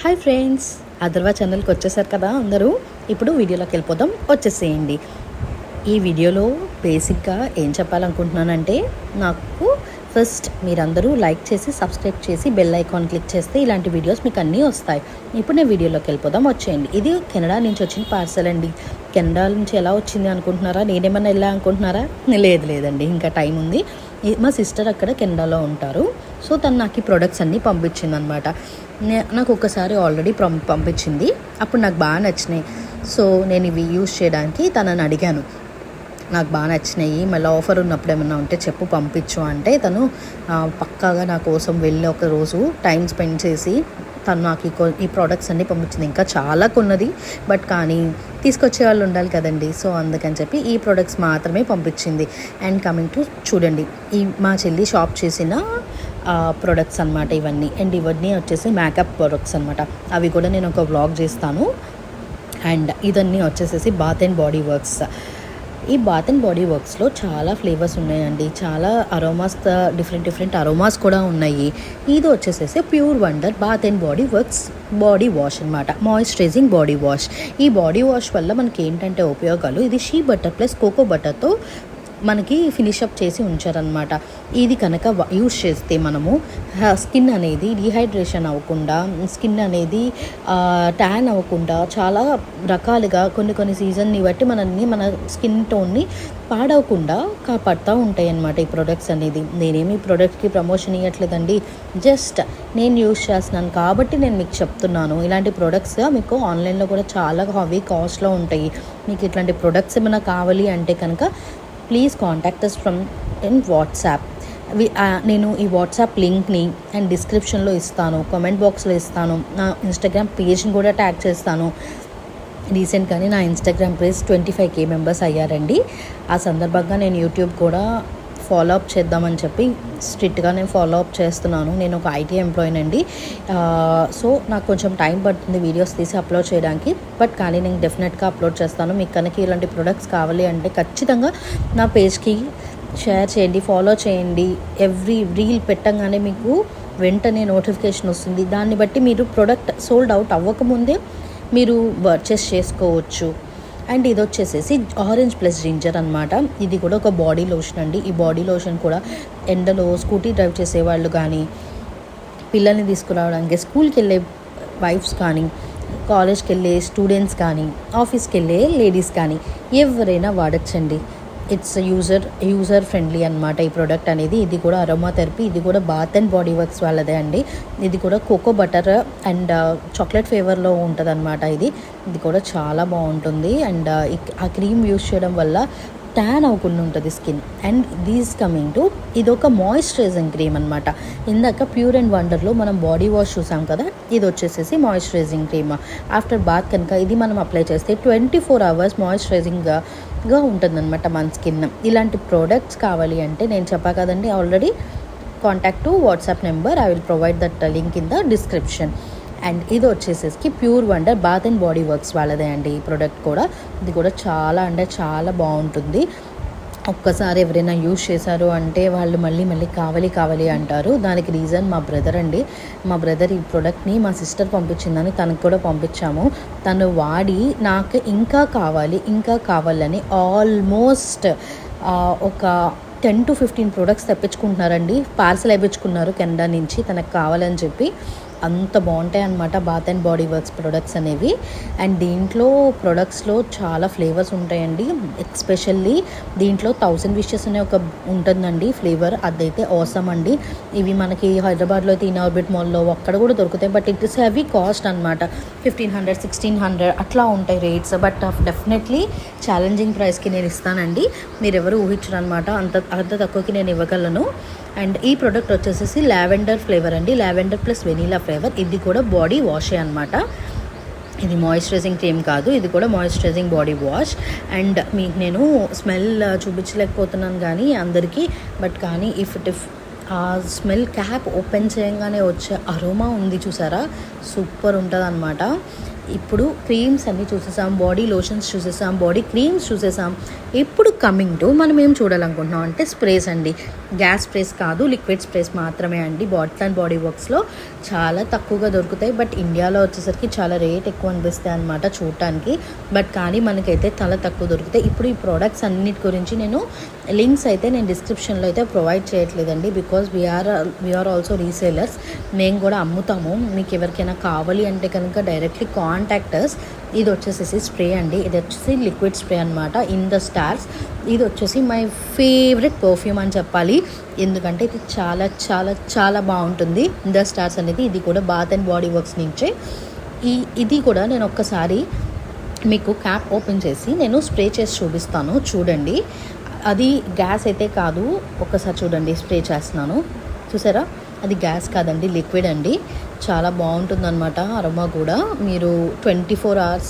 Hi friends, Atharva ఛానల్కి వచ్చేసారు కదా అందరూ. ఇప్పుడు వీడియోలోకి వెళ్ళిపోదాం, వచ్చేసేయండి. ఈ వీడియోలో బేసిక్గా ఏం చెప్పాలనుకుంటున్నానంటే, నాకు ఫస్ట్ మీరందరూ లైక్ చేసి సబ్స్క్రైబ్ చేసి బెల్ ఐకాన్ క్లిక్ చేస్తే ఇలాంటి వీడియోస్ మీకు అన్నీ వస్తాయి. ఇప్పుడు నేను వీడియోలోకి వెళ్ళిపోదాం, వచ్చేయండి. ఇది కెనడా నుంచి వచ్చిన పార్సల్ అండి. కెనడా నుంచి ఎలా వచ్చింది అనుకుంటున్నారా? నేనేమన్నా వెళ్ళా అనుకుంటున్నారా? లేదండి, ఇంకా టైం ఉంది. మా సిస్టర్ అక్కడ కెనడాలో ఉంటారు. సో తను నాకు ఈ ప్రొడక్ట్స్ అన్నీ పంపించింది అనమాట. నాకు ఒకసారి ఆల్రెడీ పంపించింది, అప్పుడు నాకు బాగా నచ్చినాయి. సో నేను ఇవి యూజ్ చేయడానికి తనని అడిగాను. నాకు బాగా నచ్చినాయి, మళ్ళీ ఆఫర్ ఉన్నప్పుడు ఏమన్నా ఉంటే చెప్పు పంపించు అంటే తను పక్కాగా నా కోసం వెళ్ళి ఒక రోజు టైం స్పెండ్ చేసి తను నాకు ఈ ప్రోడక్ట్స్ అన్నీ పంపించింది. ఇంకా చాలా కొన్నది, బట్ కానీ తీసుకొచ్చే వాళ్ళు ఉండాలి కదండి. సో అందుకని చెప్పి ఈ ప్రోడక్ట్స్ మాత్రమే పంపించింది. అండ్ కమింగ్ టు చూడండి, ఈ మా చెల్లి షాప్ చేసిన ప్రొడక్ట్స్ అనమాట ఇవన్నీ. అండ్ ఇవన్నీ వచ్చేసి మేకప్ ప్రొడక్ట్స్ అనమాట. అవి కూడా నేను ఒక వ్లాగ్ చేస్తాను. అండ్ ఇదన్నీ వచ్చేసేసి బాత్ అండ్ బాడీ వర్క్స్. ఈ బాత్ అండ్ బాడీ వర్క్స్లో చాలా ఫ్లేవర్స్ ఉన్నాయండి, చాలా అరోమాస్, డిఫరెంట్ అరోమాస్ కూడా ఉన్నాయి. ఇది వచ్చేసేసి Pure Wonder Bath and body Works body wash అనమాట, మాయిశ్చరైజింగ్ బాడీ వాష్. ఈ బాడీ వాష్ వల్ల మనకి ఏంటంటే ఉపయోగాలు, ఇది షీ బటర్ ప్లస్ కోకో బటర్తో మనకి ఫినిషప్ చేసి ఉంచారనమాట. ఇది కనుక యూజ్ చేస్తే మనము స్కిన్ అనేది డీహైడ్రేషన్ అవ్వకుండా, స్కిన్ అనేది ట్యాన్ అవ్వకుండా, చాలా రకాలుగా కొన్ని సీజన్ని బట్టి మన స్కిన్ టోన్ని పాడవకుండా కాపాడుతూ ఉంటాయి అన్నమాట ఈ ప్రొడక్ట్స్ అనేది. నేనేమి ఈ ప్రోడక్ట్కి ప్రమోషన్ ఇవ్వట్లేదండి, జస్ట్ నేను యూజ్ చేస్తున్నాను కాబట్టి నేను మీకు చెప్తున్నాను. ఇలాంటి ప్రొడక్ట్స్ మీకు ఆన్లైన్లో కూడా చాలా హెవీ కాస్ట్లో ఉంటాయి. మీకు ఇట్లాంటి ప్రొడక్ట్స్ ఏమైనా కావాలి అంటే కనుక please contact us from in WhatsApp. నేను ఈ వాట్సాప్ లింక్ని అండ్ డిస్క్రిప్షన్లో ఇస్తాను, కామెంట్ బాక్స్లో ఇస్తాను. నా ఇన్స్టాగ్రామ్ పేజ్ని కూడా ట్యాగ్ చేస్తాను. రీసెంట్గానే నా ఇన్స్టాగ్రామ్ పేజ్ 25K మెంబర్స్ అయ్యారండి. ఆ సందర్భంగా నేను యూట్యూబ్ కూడా ఫాలో అప్ చేద్దామని చెప్పి స్ట్రిక్ట్గా నేను ఫాలో అప్ చేస్తున్నాను. నేను ఒక ఐటీ ఎంప్లాయీనండి. సో నాకు కొంచెం టైం పడుతుంది వీడియోస్ తీసి అప్లోడ్ చేయడానికి, బట్ కానీ నేను డెఫినెట్గా అప్లోడ్ చేస్తాను. మీకు కనుక ఇలాంటి ప్రొడక్ట్స్ కావాలి అంటే ఖచ్చితంగా నా పేజ్కి షేర్ చేయండి, ఫాలో చేయండి. ఎవ్రీ రీల్ పెట్టంగానే మీకు వెంటనే నోటిఫికేషన్ వస్తుంది. దాన్ని బట్టి మీరు ప్రొడక్ట్ సోల్డ్ అవుట్ అవ్వకముందే మీరు పర్చేస్ చేసుకోవచ్చు. అండ్ ఇది వచ్చేసేసి ఆరెంజ్ ప్లస్ జింజర్ అనమాట. ఇది కూడా ఒక బాడీ లోషన్ అండి. ఈ బాడీ లోషన్ కూడా ఎండలో స్కూటీ డ్రైవ్ చేసేవాళ్ళు కానీ, పిల్లల్ని తీసుకురావడానికి స్కూల్కి వెళ్ళే వైఫ్స్ కానీ, కాలేజ్కి వెళ్ళే స్టూడెంట్స్ కానీ, ఆఫీస్కి వెళ్ళే లేడీస్ కానీ ఎవరైనా వాడచ్చండి. ఇట్స్ యూజర్ ఫ్రెండ్లీ అనమాట ఈ ప్రోడక్ట్ అనేది. ఇది కూడా అరోమా థెరపీ, ఇది కూడా బాత్ అండ్ బాడీ వర్క్స్ వాళ్ళదే అండి. ఇది కూడా కోకో బటర్ అండ్ చాక్లెట్ ఫ్లేవర్లో ఉంటుంది అనమాట. ఇది కూడా చాలా బాగుంటుంది. అండ్ ఆ క్రీమ్ యూజ్ చేయడం వల్ల ట్యాన్ అవ్వకుండా ఉంటుంది skin. And these coming to ఇది ఒక మాయిశ్చరైజింగ్ క్రీమ్ అనమాట. ఇందాక ప్యూర్ అండ్ వండర్లో మనం బాడీ వాష్ చూసాం కదా, ఇది వచ్చేసేసి మాయిశ్చరైజింగ్ క్రీమ్. ఆఫ్టర్ బాత్ కనుక ఇది మనం అప్లై చేస్తే 24 hours మాయిశ్చరైజింగ్గా ఉంటుందన్నమాట మన స్కిన్. ఇలాంటి ప్రోడక్ట్స్ కావాలి అంటే నేను చెప్పా కదండి already, contact to WhatsApp number. I will provide that link in the description. And ఇది వచ్చేసేసి Pure Wonder Bath and body Works వాళ్ళదే అండి ఈ ప్రోడక్ట్ కూడా. ఇది కూడా చాలా అంటే చాలా బాగుంటుంది. ఒక్కసారి ఎవరైనా యూజ్ చేశారు అంటే వాళ్ళు మళ్ళీ కావాలి అంటారు. దానికి రీజన్ మా బ్రదర్ అండి. మా బ్రదర్ ఈ ప్రోడక్ట్ని మా సిస్టర్ పంపించిందని తనకు కూడా పంపించాము. తను వాడి నాకు ఇంకా కావాలని ఆల్మోస్ట్ ఒక 10 to 15 ప్రోడక్ట్స్ తెప్పించుకుంటున్నారండి. పార్సల్ వేయించుకున్నారు కెనడా నుంచి తనకు కావాలని చెప్పి. అంత బాగుంటాయి అన్నమాట bath and body works products అనేవి. అండ్ దీంట్లో ప్రొడక్ట్స్లో చాలా ఫ్లేవర్స్ ఉంటాయండి. ఎస్పెషల్లీ దీంట్లో 1000 విషెస్ అనే ఒక ఉంటుందండి ఫ్లేవర్, అదైతే ఆసమ్ అండి. ఇవి మనకి హైదరాబాద్లో అయితే ఇన్ఆర్బిట్ మాల్లో అక్కడ కూడా దొరుకుతాయి, but it is heavy cost అనమాట. 1500, 1600 అట్లా ఉంటాయి రేట్స్. బట్ డెఫినెట్లీ ఛాలెంజింగ్ ప్రైస్కి నేను ఇస్తానండి. మీరు ఎవరు ఊహించరు అనమాట, అంత తక్కువకి నేను ఇవ్వగలను. అండ్ ఈ ప్రోడక్ట్ వచ్చేసేసి లావెండర్ ఫ్లేవర్ అండి, లావెండర్ ప్లస్ వెనీలా ఫ్లేవర్. ఇది కూడా బాడీ వాషే అనమాట. ఇది మాయిశ్చరైజింగ్ క్రీమ్ కాదు, ఇది కూడా మాయిశ్చరైజింగ్ బాడీ వాష్. అండ్ మీకు నేను స్మెల్ చూపించలేకపోతున్నాను కానీ అందరికీ, బట్ కానీ ఇఫ్ ఆ స్మెల్ క్యాప్ ఓపెన్ చేయగానే వచ్చే అరోమా ఉంది చూసారా, సూపర్ ఉంటుంది అనమాట. ఇప్పుడు క్రీమ్స్ అన్నీ చూసేసాం, బాడీ లోషన్స్ చూసేసాం, బాడీ క్రీమ్స్ చూసేసాం. ఇప్పుడు కమింగ్ టు మనం ఏం చూడాలనుకుంటున్నాం అంటే స్ప్రేస్ అండి. గ్యాస్ స్ప్రేస్ కాదు, లిక్విడ్ స్ప్రేస్ మాత్రమే అండి. బాడీ వర్క్స్లో చాలా తక్కువగా దొరుకుతాయి, బట్ ఇండియాలో వచ్చేసరికి చాలా రేట్ ఎక్కువ అనిపిస్తాయి అనమాట చూడటానికి. బట్ కానీ మనకైతే చాలా తక్కువ దొరుకుతాయి. ఇప్పుడు ఈ ప్రోడక్ట్స్ అన్నిటి గురించి నేను లింక్స్ అయితే నేను డిస్క్రిప్షన్లో అయితే ప్రొవైడ్ చేయట్లేదండి, బికాజ్ వీఆర్ ఆల్సో రీసేలర్స్. మేము కూడా అమ్ముతాము. మీకు ఎవరికైనా కావాలి అంటే కనుక డైరెక్ట్లీ కాంటాక్టర్స్. ఇది వచ్చేసి స్ప్రే అండి, ఇది వచ్చేసి లిక్విడ్ స్ప్రే అనమాట, ఇన్ ద స్టార్స్. ఇది వచ్చేసి మై ఫేవరెట్ పర్ఫ్యూమ్ అని చెప్పాలి, ఎందుకంటే ఇది చాలా చాలా చాలా బాగుంటుంది. ఇన్ ద స్టార్స్ అనేది ఇది కూడా బాత్ అండ్ బాడీ వర్క్స్ నుంచే. ఇది కూడా నేను ఒక్కసారి మీకు క్యాప్ ఓపెన్ చేసి నేను స్ప్రే చేసి చూపిస్తాను, చూడండి. అది గ్యాస్ అయితే కాదు, ఒక్కసారి చూడండి, స్ప్రే చేస్తున్నాను, చూసారా? అది గ్యాస్ కాదండి, లిక్విడ్ అండి. చాలా బాగుంటుందన్నమాట అరోమా కూడా. మీరు 24 hours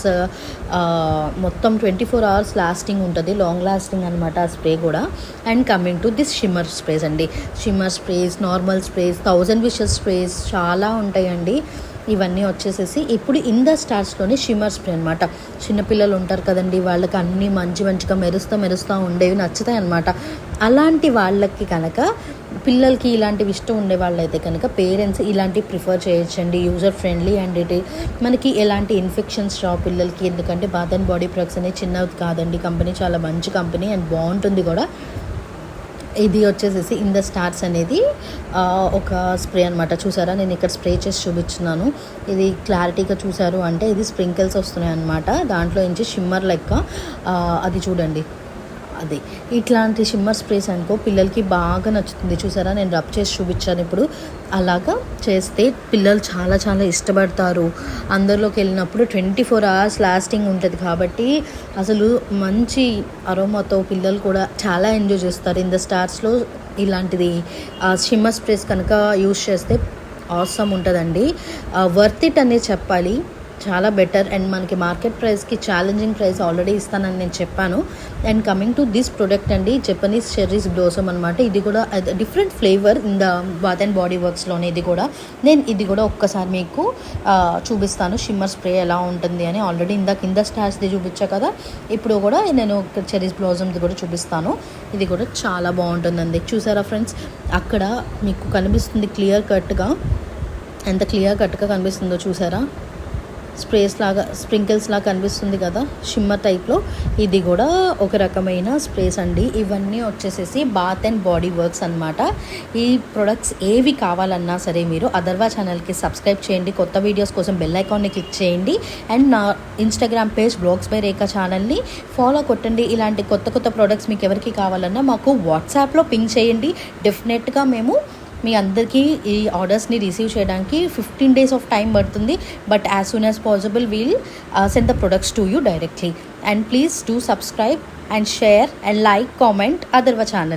మొత్తం 24 hours లాస్టింగ్ ఉంటుంది, లాంగ్ లాస్టింగ్ అనమాట ఆ స్ప్రే కూడా. And coming to this shimmer sprays అండి. Shimmer sprays, normal sprays, 1000 wishes sprays చాలా ఉంటాయండి. ఇవన్నీ వచ్చేసేసి ఇప్పుడు ఇన్ ద స్టార్స్లోని షిమ్మర్ స్ప్రే అనమాట. చిన్నపిల్లలు ఉంటారు కదండి, వాళ్ళకి అన్నీ మంచిగా మెరుస్తూ ఉండేవి నచ్చుతాయి అనమాట. అలాంటి వాళ్ళకి కనుక, పిల్లలకి ఇలాంటివి ఇష్టం ఉండే వాళ్ళైతే కనుక పేరెంట్స్ ఇలాంటివి ప్రిఫర్ చేయొచ్చండి. యూజర్ ఫ్రెండ్లీ అండ్ ఇది మనకి ఎలాంటి ఇన్ఫెక్షన్స్ రావు పిల్లలకి, ఎందుకంటే బాత్ అండ్ బాడీ ప్రొడక్ట్స్ అనేది చిన్నది కాదండి. కంపెనీ చాలా మంచి కంపెనీ అండ్ బాగుంటుంది కూడా. ఇది వచ్చేసేసి ఇన్ ద స్టార్స్ అనేది ఒక స్ప్రే అనమాట. చూసారా, నేను ఇక్కడ స్ప్రే చేసి చూపించున్నాను. ఇది క్లారిటీగా చూసారు అంటే ఇది స్ప్రింకిల్స్ వస్తున్నాయి అనమాట, దాంట్లో నుంచి షిమ్మర్ లెక్క. అది చూడండి, అది ఇట్లాంటి షిమ్మర్ స్ప్రేస్ అనుకో పిల్లలకి బాగా నచ్చుతుంది. చూసారా, నేను రబ్ చేసి చూపించాను ఇప్పుడు. అలాగా చేస్తే పిల్లలు చాలా చాలా ఇష్టపడతారు. అందరిలోకి వెళ్ళినప్పుడు 24 hours లాస్టింగ్ ఉంటుంది కాబట్టి అసలు మంచి అరోమాతో పిల్లలు కూడా చాలా ఎంజాయ్ చేస్తారు. ఇన్ ద స్టార్స్లో ఇలాంటిది షిమ్మర్ స్ప్రేస్ కనుక యూజ్ చేస్తే ఆసమ్ ఉంటుందండి. వర్త్ ఇట్ అనేది చెప్పాలి, చాలా బెటర్. అండ్ మనకి మార్కెట్ ప్రైస్కి ఛాలెంజింగ్ ప్రైస్ ఆల్రెడీ ఇస్తానని నేను చెప్పాను. And coming to this product అండి, జపనీస్ చెర్రీస్ బ్లోసమ్ అనమాట. ఇది కూడా different flavour in the bath and body వర్క్స్లోనే. ఇది కూడా ఒక్కసారి మీకు చూపిస్తాను షిమ్మర్ స్ప్రే ఎలా ఉంటుంది అని. ఆల్రెడీ కింద స్టార్స్ది చూపించా కదా, ఇప్పుడు కూడా నేను చెర్రీస్ బ్లోసమ్ది కూడా చూపిస్తాను. ఇది కూడా చాలా బాగుంటుందండి. చూసారా ఫ్రెండ్స్, అక్కడ మీకు కనిపిస్తుంది క్లియర్ కట్గా, ఎంత క్లియర్ కట్గా కనిపిస్తుందో చూసారా. స్ప్రేస్ లాగా, స్ప్రింకిల్స్ లాగా కనిపిస్తుంది కదా, షిమ్మర్ టైప్లో. ఇది కూడా ఒక రకమైన స్ప్రేస్ అండి. ఇవన్నీ వచ్చేసేసి బాత్ అండ్ బాడీ వర్క్స్ అనమాట. ఈ ప్రొడక్ట్స్ ఏవి కావాలన్నా సరే మీరు అథర్వా ఛానల్కి సబ్స్క్రైబ్ చేయండి, కొత్త వీడియోస్ కోసం బెల్ ఐకాన్ని క్లిక్ చేయండి. అండ్ నా ఇన్స్టాగ్రామ్ పేజ్ బ్లాగ్స్ బై రేఖా ఛానల్ని ఫాలో కొట్టండి. ఇలాంటి కొత్త ప్రొడక్ట్స్ మీకు ఎవరికి కావాలన్నా మాకు వాట్సాప్లో పింగ్ చేయండి. డెఫినెట్గా మేము మీ అందరికీ ఈ ఆర్డర్స్ని రిసీవ్ చేయడానికి 15 days ఆఫ్ టైం పడుతుంది. But as soon as possible wheel send the products to you directly. And please do subscribe and share and like, comment Atharva channel.